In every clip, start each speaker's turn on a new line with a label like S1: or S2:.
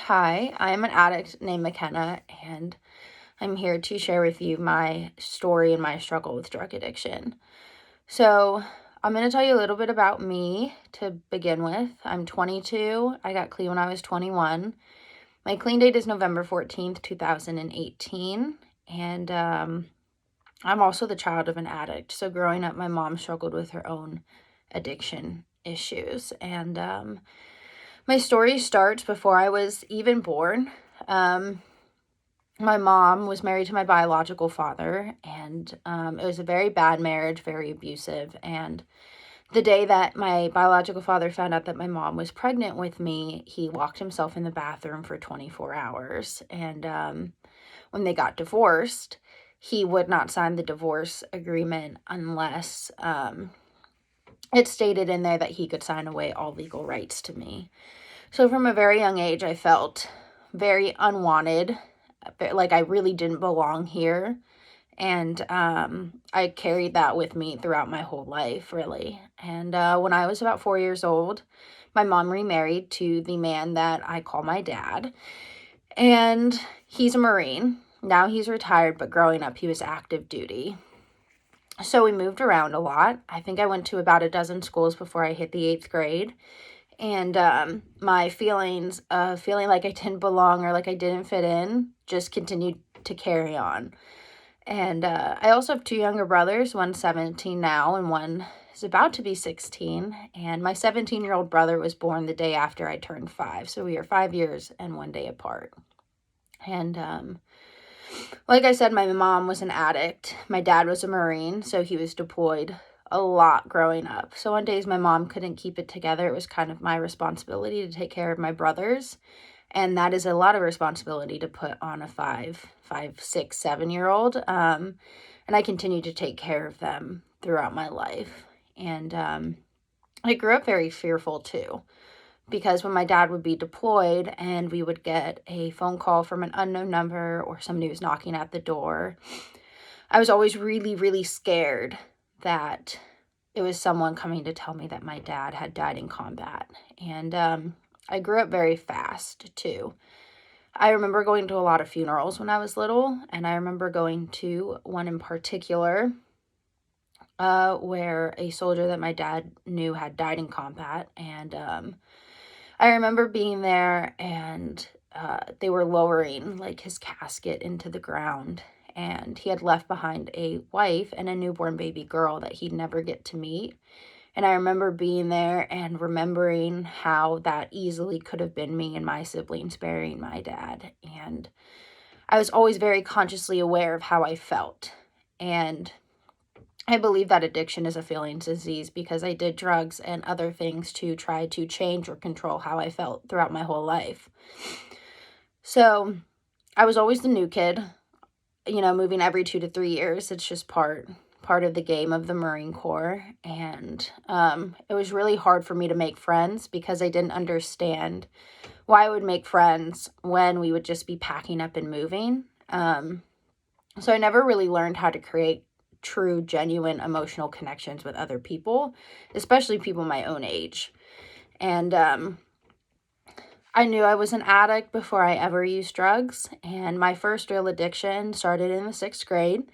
S1: Hi, I am an addict named Mackenna, and I'm here to share with you my story and my struggle with drug addiction. So, I'm going to tell you a little bit about me to begin with. I'm 22. I got clean when I was 21. My clean date is November 14th, 2018. And I'm also the child of an addict. So, growing up, my mom struggled with her own addiction issues. And my story starts before I was even born. My mom was married to my biological father, and it was a very bad marriage, very abusive. And the day that my biological father found out that my mom was pregnant with me, he locked himself in the bathroom for 24 hours. And when they got divorced, he would not sign the divorce agreement unless it stated in there that he could sign away all legal rights to me. So from a very young age, I felt very unwanted, like I really didn't belong here. And I carried that with me throughout my whole life, really. And when I was about 4 years old, my mom remarried to the man that I call my dad. And he's a Marine. Now he's retired, but growing up, he was active duty. So we moved around a lot. I think I went to about a dozen schools before I hit the 8th grade. And my feelings of feeling like I didn't belong or like I didn't fit in just continued to carry on. And I also have 2 younger brothers, one's 17 now and one is about to be 16. And my 17-year-old brother was born the day after I turned 5. So we are 5 years and 1 day apart. And like I said, my mom was an addict. My dad was a Marine, so he was deployed a lot growing up. So on days my mom couldn't keep it together, it was kind of my responsibility to take care of my brothers. And that is a lot of responsibility to put on a 5, 6, 7-year-old. And I continued to take care of them throughout my life. And I grew up very fearful too, because when my dad would be deployed and we would get a phone call from an unknown number or somebody was knocking at the door, I was always really, really scared that it was someone coming to tell me that my dad had died in combat. And I grew up very fast too. I remember going to a lot of funerals when I was little, and I remember going to one in particular where a soldier that my dad knew had died in combat. And I remember being there, and they were lowering like his casket into the ground. And he had left behind a wife and a newborn baby girl that he'd never get to meet. And I remember being there and remembering how that easily could have been me and my siblings burying my dad. And I was always very consciously aware of how I felt. And I believe that addiction is a feelings disease because I did drugs and other things to try to change or control how I felt throughout my whole life. So I was always the new kid. Moving every 2 to 3 years. It's just part of the game of the Marine Corps. And it was really hard for me to make friends because I didn't understand why I would make friends when we would just be packing up and moving. So I never really learned how to create true, genuine emotional connections with other people, especially people my own age. And I knew I was an addict before I ever used drugs, and my first real addiction started in the 6th grade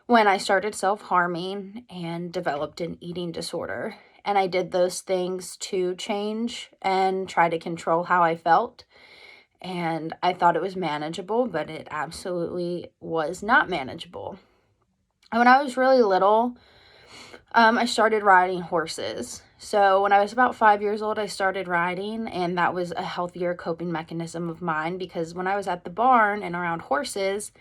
S1: when I started self-harming and developed an eating disorder. And I did those things to change and try to control how I felt. And I thought it was manageable, but it absolutely was not manageable. And when I was really little, I started riding horses. So when I was about 5 years old, I started riding, and that was a healthier coping mechanism of mine because when I was at the barn and around horses,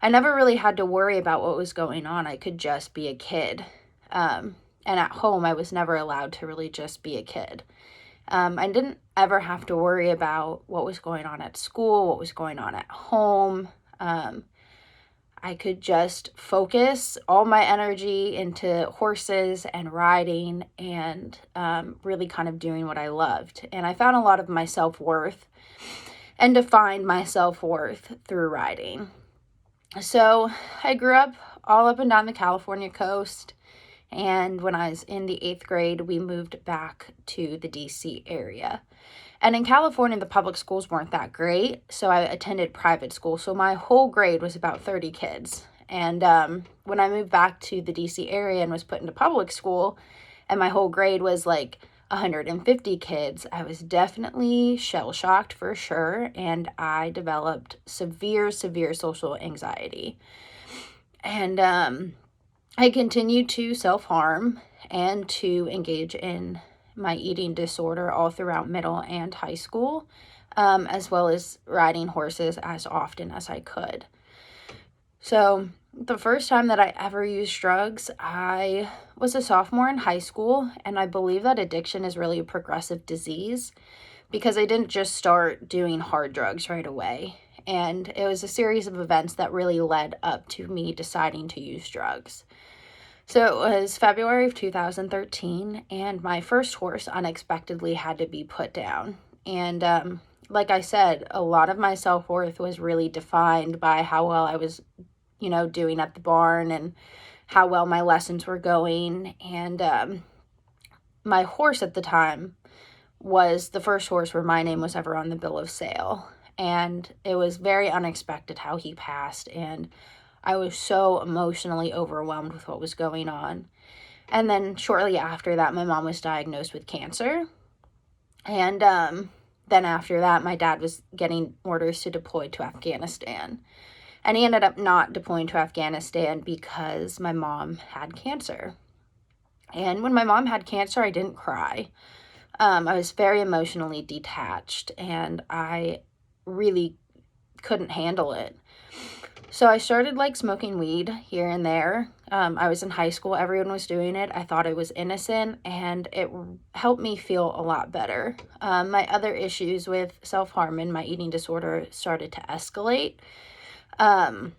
S1: I never really had to worry about what was going on. I could just be a kid. And at home, I was never allowed to really just be a kid. I didn't ever have to worry about what was going on at school, what was going on at home. I could just focus all my energy into horses and riding and really kind of doing what I loved. And I found a lot of my self-worth and defined my self-worth through riding. So I grew up all up and down the California coast, And when I was in the 8th grade, we moved back to the DC area. And in California, the public schools weren't that great, so I attended private school. So my whole grade was about 30 kids. And when I moved back to the DC area and was put into public school, and my whole grade was like 150 kids, I was definitely shell-shocked for sure, and I developed severe social anxiety. And I continued to self-harm and to engage in my eating disorder all throughout middle and high school, as well as riding horses as often as I could. So the first time that I ever used drugs, I was a sophomore in high school, and I believe that addiction is really a progressive disease because I didn't just start doing hard drugs right away. And it was a series of events that really led up to me deciding to use drugs. So it was February of 2013, and my first horse unexpectedly had to be put down. And like I said, a lot of my self-worth was really defined by how well I was, doing at the barn and how well my lessons were going. And my horse at the time was the first horse where my name was ever on the bill of sale. And it was very unexpected how he passed, and I was so emotionally overwhelmed with what was going on. And then shortly after that, my mom was diagnosed with cancer. And then after that, my dad was getting orders to deploy to Afghanistan. And he ended up not deploying to Afghanistan because my mom had cancer. And when my mom had cancer, I didn't cry. I was very emotionally detached, and I really couldn't handle it. So I started smoking weed here and there. I was in high school. Everyone was doing it. I thought it was innocent, and it helped me feel a lot better. My other issues with self-harm and my eating disorder started to escalate. And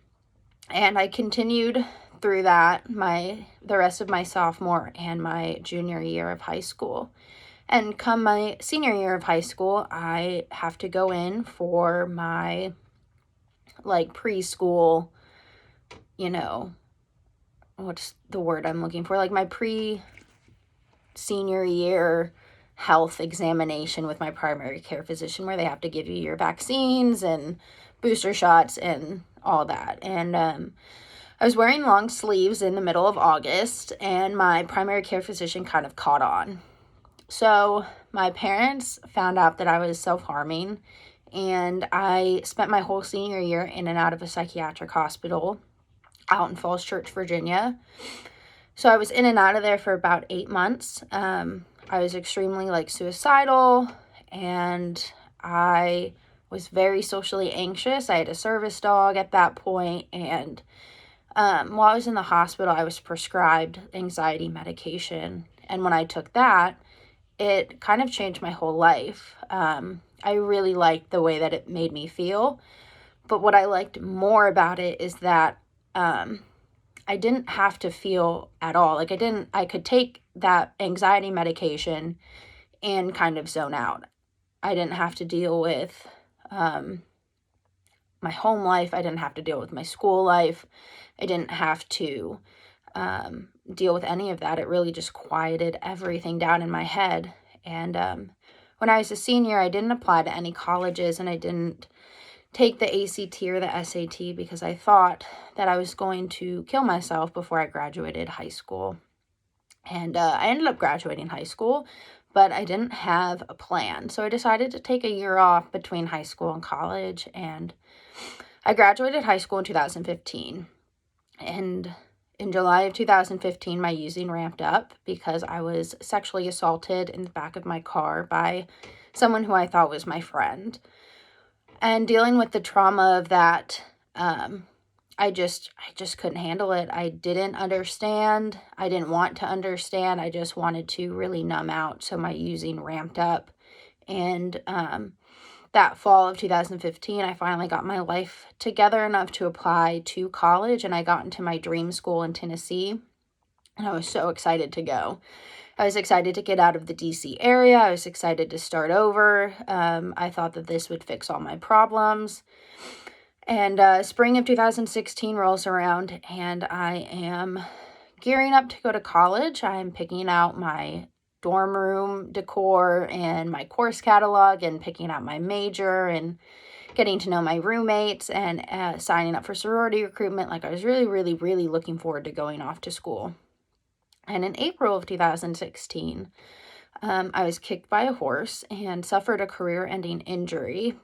S1: I continued through that the rest of my sophomore and my junior year of high school. And come my senior year of high school, I have to go in for my preschool, what's the word I'm looking for? My pre-senior year health examination with my primary care physician, where they have to give you your vaccines and booster shots and all that. And I was wearing long sleeves in the middle of August, and my primary care physician kind of caught on. So my parents found out that I was self-harming, and I spent my whole senior year in and out of a psychiatric hospital out in Falls Church, Virginia. So I was in and out of there for about 8 months. I was extremely suicidal, and I was very socially anxious. I had a service dog at that point, and while I was in the hospital, I was prescribed anxiety medication. And when I took that, it kind of changed my whole life. I really liked the way that it made me feel. But what I liked more about it is that I didn't have to feel at all. I could take that anxiety medication and kind of zone out. I didn't have to deal with my home life. I didn't have to deal with my school life. I didn't have to deal with any of that. It really just quieted everything down in my head. And when I was a senior, I didn't apply to any colleges, and I didn't take the ACT or the SAT because I thought that I was going to kill myself before I graduated high school. And I ended up graduating high school, but I didn't have a plan. So I decided to take a year off between high school and college, and I graduated high school in 2015. And in July of 2015, my using ramped up because I was sexually assaulted in the back of my car by someone who I thought was my friend. And dealing with the trauma of that, I just couldn't handle it. I didn't understand. I didn't want to understand. I just wanted to really numb out. So my using ramped up. And that fall of 2015, I finally got my life together enough to apply to college, and I got into my dream school in Tennessee, and I was so excited to go. I was excited to get out of the DC area. I was excited to start over. I thought that this would fix all my problems. And spring of 2016 rolls around, and I am gearing up to go to college. I'm picking out my dorm room decor and my course catalog and picking out my major and getting to know my roommates and signing up for sorority recruitment. Like, I was really, really, really looking forward to going off to school. And in April of 2016, I was kicked by a horse and suffered a career-ending injury.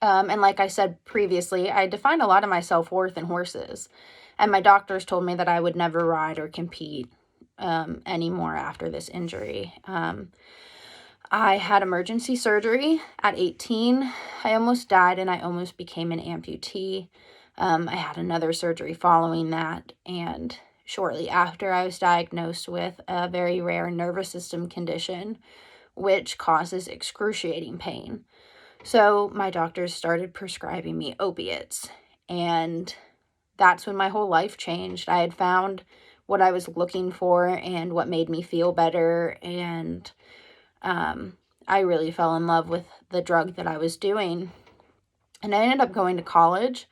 S1: And like I said previously, I defined a lot of my self-worth in horses. And my doctors told me that I would never ride or compete anymore after this injury. I had emergency surgery at 18. I almost died and I almost became an amputee. I had another surgery following that, and shortly after, I was diagnosed with a very rare nervous system condition, which causes excruciating pain. So my doctors started prescribing me opiates, and that's when my whole life changed. I had found what I was looking for and what made me feel better, and I really fell in love with the drug that I was doing. And I ended up going to college,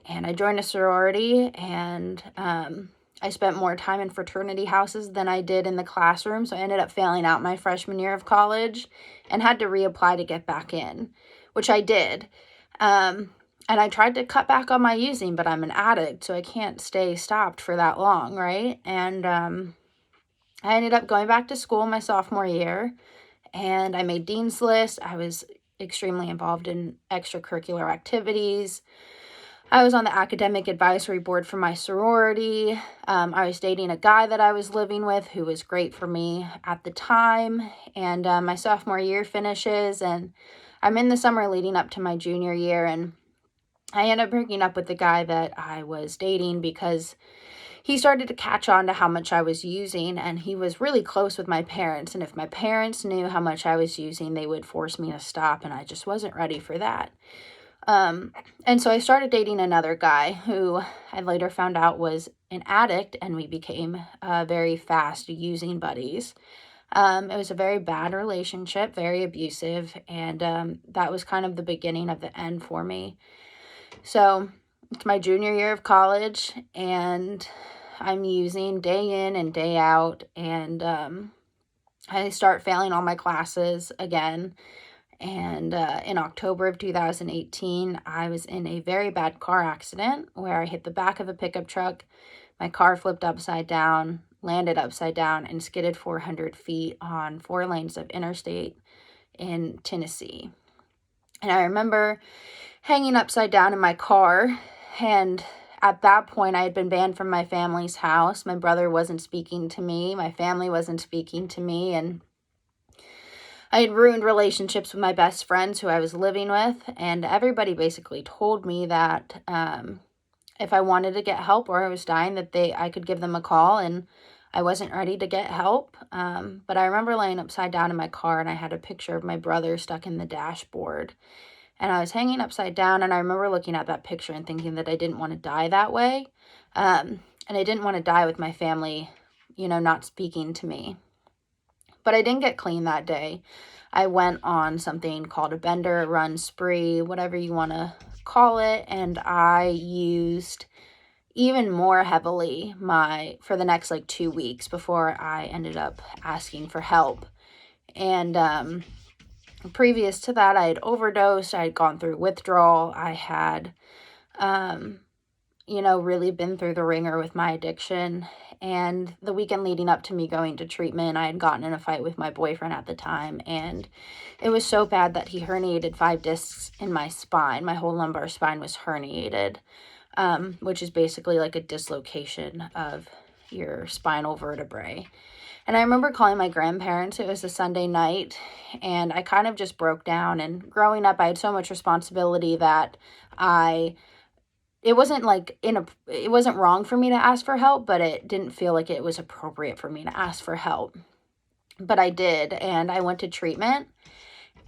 S1: and I joined a sorority, and I spent more time in fraternity houses than I did in the classroom, so I ended up failing out my freshman year of college and had to reapply to get back in, which I did. And I tried to cut back on my using, but I'm an addict, so I can't stay stopped for that long, right? And I ended up going back to school my sophomore year, and I made Dean's List. I was extremely involved in extracurricular activities. I was on the academic advisory board for my sorority. I was dating a guy that I was living with who was great for me at the time. And my sophomore year finishes, and I'm in the summer leading up to my junior year, and I ended up breaking up with the guy that I was dating because he started to catch on to how much I was using, and he was really close with my parents. And if my parents knew how much I was using, they would force me to stop, and I just wasn't ready for that. And so I started dating another guy who I later found out was an addict, and we became very fast using buddies. It was a very bad relationship, very abusive, and that was kind of the beginning of the end for me. So it's my junior year of college, and I'm using day in and day out, and I start failing all my classes again. And in October of 2018, I was in a very bad car accident where I hit the back of a pickup truck. My car flipped upside down, landed upside down, and skidded 400 feet on 4 lanes of interstate in Tennessee. And I remember hanging upside down in my car, and at that point, I had been banned from my family's house. My brother wasn't speaking to me. My family wasn't speaking to me, and I had ruined relationships with my best friends who I was living with, and everybody basically told me that if I wanted to get help or I was dying, that I could give them a call, and I wasn't ready to get help. But I remember laying upside down in my car, and I had a picture of my brother stuck in the dashboard, and I was hanging upside down, and I remember looking at that picture and thinking that I didn't want to die that way, and I didn't want to die with my family, not speaking to me. But I didn't get clean that day. I went on something called a bender, a run spree, whatever you want to call it, and I used even more heavily for the next 2 weeks before I ended up asking for help. And previous to that, I had overdosed. I had gone through withdrawal. I had really been through the ringer with my addiction. And the weekend leading up to me going to treatment, I had gotten in a fight with my boyfriend at the time, and it was so bad that he herniated 5 discs in my spine. My whole lumbar spine was herniated, which is basically like a dislocation of your spinal vertebrae. And I remember calling my grandparents. It was a Sunday night, and I kind of just broke down. And growing up, I had so much responsibility that it wasn't it wasn't wrong for me to ask for help, but it didn't feel like it was appropriate for me to ask for help. But I did, and I went to treatment,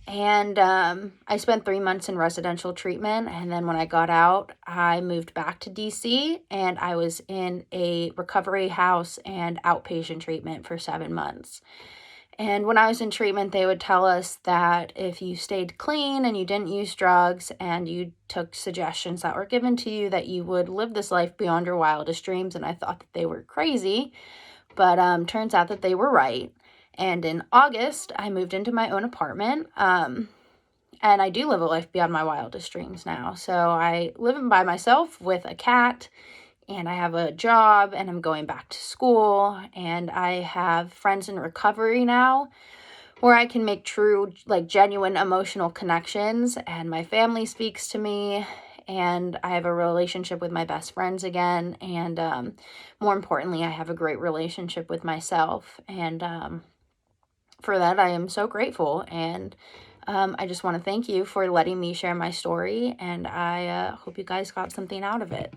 S1: and I spent 3 months in residential treatment, and then when I got out, I moved back to DC, and I was in a recovery house and outpatient treatment for 7 months. And when I was in treatment, they would tell us that if you stayed clean and you didn't use drugs and you took suggestions that were given to you, that you would live this life beyond your wildest dreams. And I thought that they were crazy, but turns out that they were right. And in August, I moved into my own apartment, and I do live a life beyond my wildest dreams now. So I live by myself with a cat, and I have a job, and I'm going back to school, and I have friends in recovery now where I can make true, like, genuine emotional connections, and my family speaks to me, and I have a relationship with my best friends again, and more importantly, I have a great relationship with myself, and for that, I am so grateful, and I just want to thank you for letting me share my story, and I hope you guys got something out of it.